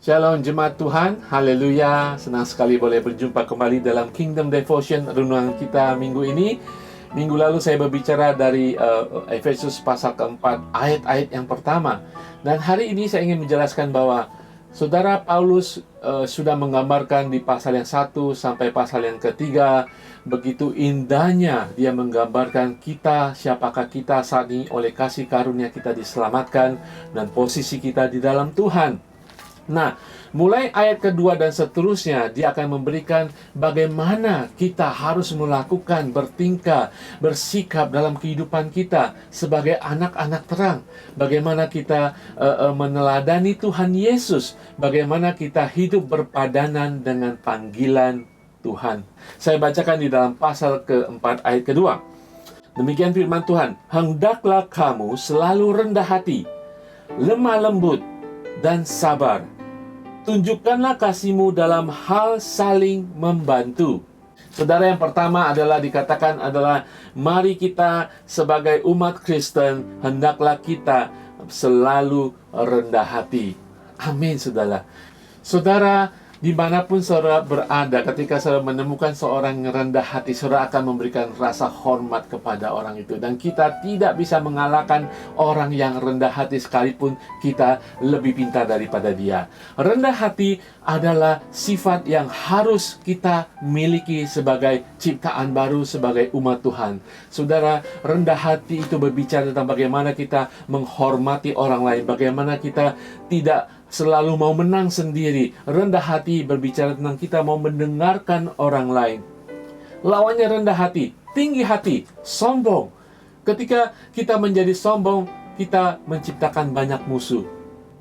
Shalom jemaat Tuhan, haleluya. Senang sekali boleh berjumpa kembali dalam Kingdom Devotion renungan kita minggu ini. Minggu lalu saya berbicara dari Efesus pasal keempat, ayat-ayat yang pertama. Dan hari ini saya ingin menjelaskan bahwa Saudara Paulus sudah menggambarkan di pasal yang 1 sampai pasal yang ketiga. Begitu indahnya dia menggambarkan kita, siapakah kita saat ini oleh kasih karunia kita diselamatkan dan posisi kita di dalam Tuhan. Nah, mulai ayat kedua dan seterusnya, dia akan memberikan bagaimana kita harus melakukan, bertingkah, bersikap dalam kehidupan kita sebagai anak-anak terang. Bagaimana kita meneladani Tuhan Yesus, bagaimana kita hidup berpadanan dengan panggilan Tuhan. Saya bacakan di dalam pasal keempat ayat kedua. Demikian firman Tuhan, "Hendaklah kamu selalu rendah hati, lemah lembut, dan sabar. Tunjukkanlah kasihmu dalam hal saling membantu." Saudara, yang pertama adalah dikatakan adalah mari kita sebagai umat Kristen hendaklah kita selalu rendah hati. Amin, saudara. Saudara, dimanapun saudara berada, ketika saudara menemukan seorang yang rendah hati, saudara akan memberikan rasa hormat kepada orang itu. Dan kita tidak bisa mengalahkan orang yang rendah hati sekalipun kita lebih pintar daripada dia. Rendah hati adalah sifat yang harus kita miliki sebagai ciptaan baru, sebagai umat Tuhan. Saudara, rendah hati itu berbicara tentang bagaimana kita menghormati orang lain, bagaimana kita tidak selalu mau menang sendiri. Rendah hati berbicara tentang kita mau mendengarkan orang lain. Lawannya rendah hati, tinggi hati, sombong. Ketika kita menjadi sombong, kita menciptakan banyak musuh.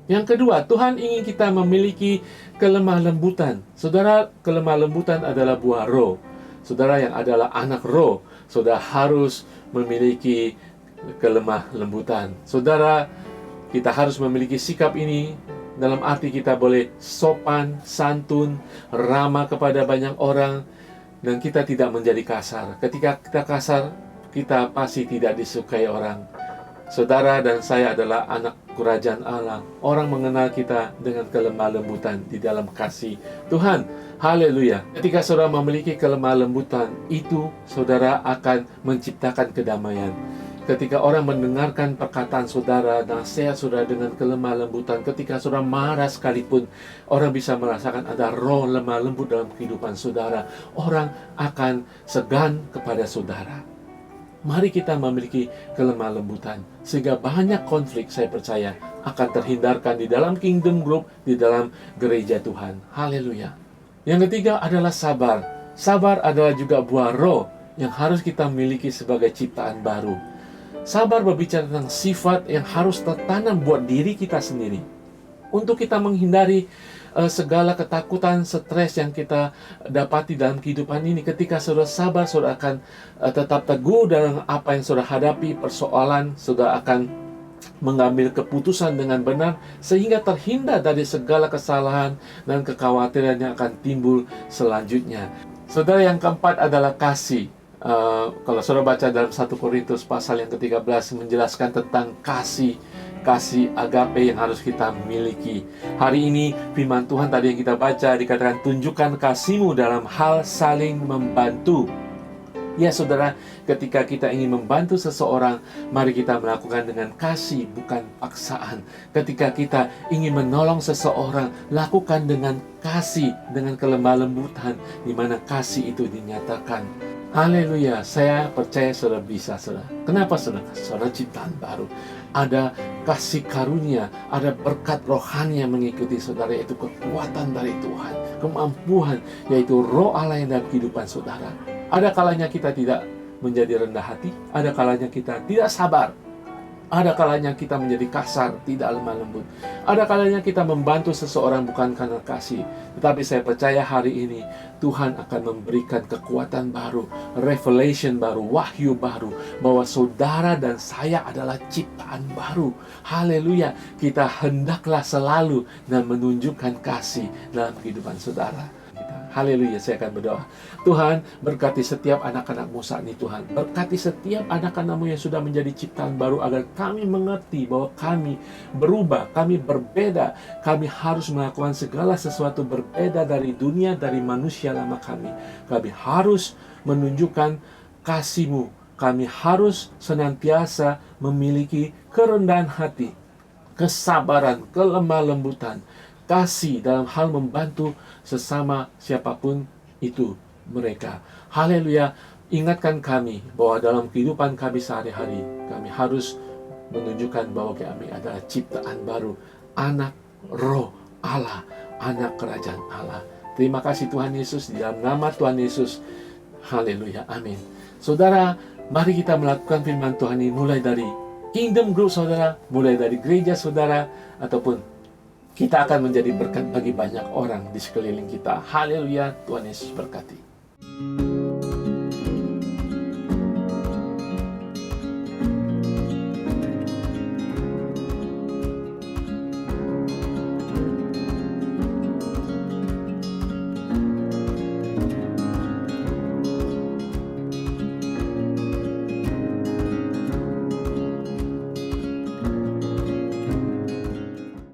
Yang kedua, Tuhan ingin kita memiliki kelemah lembutan. Saudara, kelemah lembutan adalah buah roh. Saudara yang adalah anak roh, saudara harus memiliki kelemah lembutan. Saudara, kita harus memiliki sikap ini dalam arti kita boleh sopan, santun, ramah kepada banyak orang, dan kita tidak menjadi kasar. Ketika kita kasar, kita pasti tidak disukai orang. Saudara dan saya adalah anak kerajaan Allah. Orang mengenal kita dengan kelemah lembutan di dalam kasih Tuhan. Haleluya. Ketika saudara memiliki kelemah lembutan, itu saudara akan menciptakan kedamaian. Ketika orang mendengarkan perkataan saudara, nasihat saudara dengan kelemah lembutan, ketika saudara marah sekalipun, orang bisa merasakan ada roh lemah lembut dalam kehidupan saudara. Orang akan segan kepada saudara. Mari kita memiliki kelemah lembutan, sehingga banyak konflik, saya percaya, akan terhindarkan di dalam kingdom group, di dalam gereja Tuhan. Haleluya. Yang ketiga adalah sabar. Sabar adalah juga buah roh yang harus kita miliki sebagai ciptaan baru. Sabar berbicara tentang sifat yang harus tertanam buat diri kita sendiri. Untuk kita menghindari segala ketakutan, stres yang kita dapati dalam kehidupan ini. Ketika saudara sabar, saudara akan tetap teguh dalam apa yang saudara hadapi, persoalan, saudara akan mengambil keputusan dengan benar, sehingga terhindar dari segala kesalahan dan kekhawatiran yang akan timbul selanjutnya. Saudara, yang keempat adalah kasih. Kalau saudara baca dalam 1 Korintus pasal yang ke-13 menjelaskan tentang kasih agape yang harus kita miliki. Hari ini firman Tuhan tadi yang kita baca dikatakan tunjukkan kasihmu dalam hal saling membantu. Ya saudara, ketika kita ingin membantu seseorang, mari kita melakukan dengan kasih, bukan paksaan. Ketika kita ingin menolong seseorang, lakukan dengan kasih, dengan kelemah lembutan, di mana kasih itu dinyatakan. Haleluya, saya percaya saudara bisa, saudara. Kenapa saudara? Saudara ciptaan baru. Ada kasih karunia, ada berkat rohani yang mengikuti saudara, yaitu kekuatan dari Tuhan, kemampuan, yaitu roh Allah yang dalam kehidupan saudara. Ada kalanya kita tidak menjadi rendah hati, ada kalanya kita tidak sabar, ada kalanya kita menjadi kasar, tidak lemah lembut. Ada kalanya kita membantu seseorang bukan karena kasih. Tetapi saya percaya hari ini Tuhan akan memberikan kekuatan baru, revelation baru, wahyu baru, bahwa saudara dan saya adalah ciptaan baru. Haleluya. Kita hendaklah selalu dan menunjukkan kasih dalam kehidupan saudara. Haleluya, saya akan berdoa. Tuhan, berkati setiap anak-anak-Mu saat ini Tuhan. Berkati setiap anak-anak-Mu yang sudah menjadi ciptaan baru, agar kami mengerti bahwa kami berubah, kami berbeda. Kami harus melakukan segala sesuatu berbeda dari dunia, dari manusia lama kami. Kami harus menunjukkan kasih-Mu. Kami harus senantiasa memiliki kerendahan hati, kesabaran, kelemah lembutan, kasih dalam hal membantu sesama siapapun itu mereka. Haleluya. Ingatkan kami bahwa dalam kehidupan kami sehari-hari, kami harus menunjukkan bahwa kami adalah ciptaan baru, anak roh Allah, anak kerajaan Allah. Terima kasih Tuhan Yesus, di dalam nama Tuhan Yesus. Haleluya, amin. Saudara, mari kita melakukan firman Tuhan ini mulai dari Kingdom Group saudara, mulai dari gereja saudara, ataupun kita akan menjadi berkat bagi banyak orang di sekeliling kita. Haleluya, Tuhan Yesus berkati.